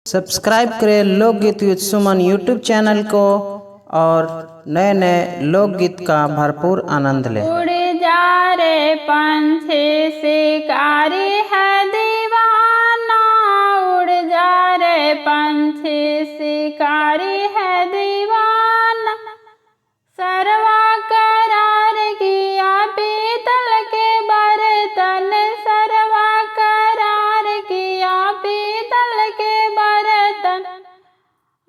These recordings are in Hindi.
सब्सक्राइब करें लोकगीत विद सुमन यूट्यूब चैनल को और नए नए लोकगीत का भरपूर आनंद लें। उड़ जा रे पंछी शिकारी है दीवाना, उड़ जा रे पंछी शिकारी है दीवाना। सरवा करार किया पीतल के बर्तन, सरवा करार किया पीतल के बर्तन।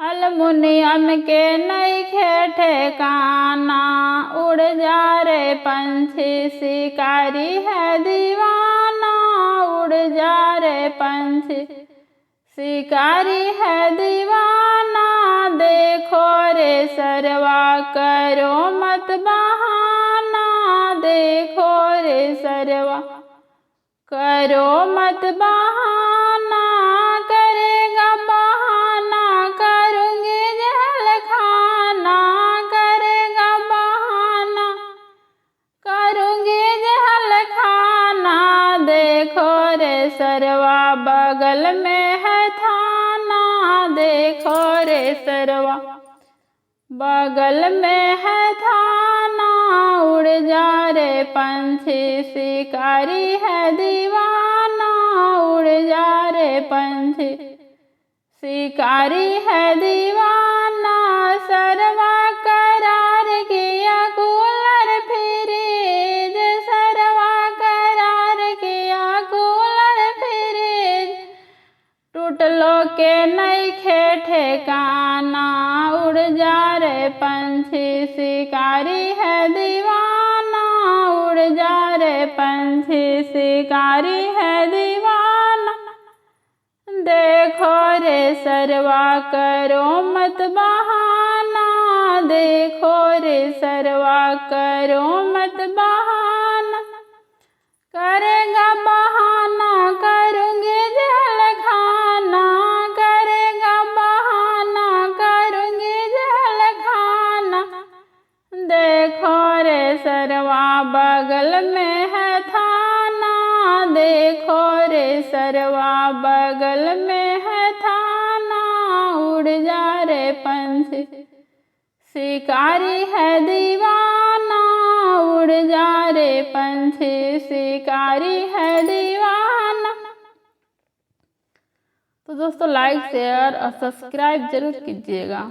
अलमुनियम के नइखे ठिकाना, उड़ जा रे पंछी शिकारी है दीवाना, उड़ जा रे पंछी शिकारी है दीवाना। देखो रे सरवा करो मत बहाना, देखो रे सरवा करो मत बहाना। करेगा बहाना करूँगी जहल खाना, करेगा बहाना करूँगी जहल खाना। देखो रे सरवा बगल में है थाना, देखो रे सरवा बगल में है थाना। उड़ जा रे पंछी शिकारी है दीवाना, उड़ जा रे पंछी शिकारी है दीवाना। सरवा करार किया कूलर फ्रिज, सरवा करार किया कूलर फ्रिज। टूटलो के नइखे ठिकाना, उड़ जा रे पंछी शिकारी है दीवाना, उड़ जा रे पंछी शिकारी है दीवाना। देखो रे सरवा करो मत बहाना, देखो रे सरवा करो मत बहाना। करेगा बहाना करूँगी जहल खाना, करेगा बहाना करूँगी जहल खाना। देखो रे सरवा बगल में है थाना, देखो रे सरवा बगल में है थाना। उड़ जा रे पंछी शिकारी है दीवाना, उड़ जा रे पंछी शिकारी है दीवाना। तो दोस्तों लाइक शेयर और सब्सक्राइब जरूर कीजिएगा।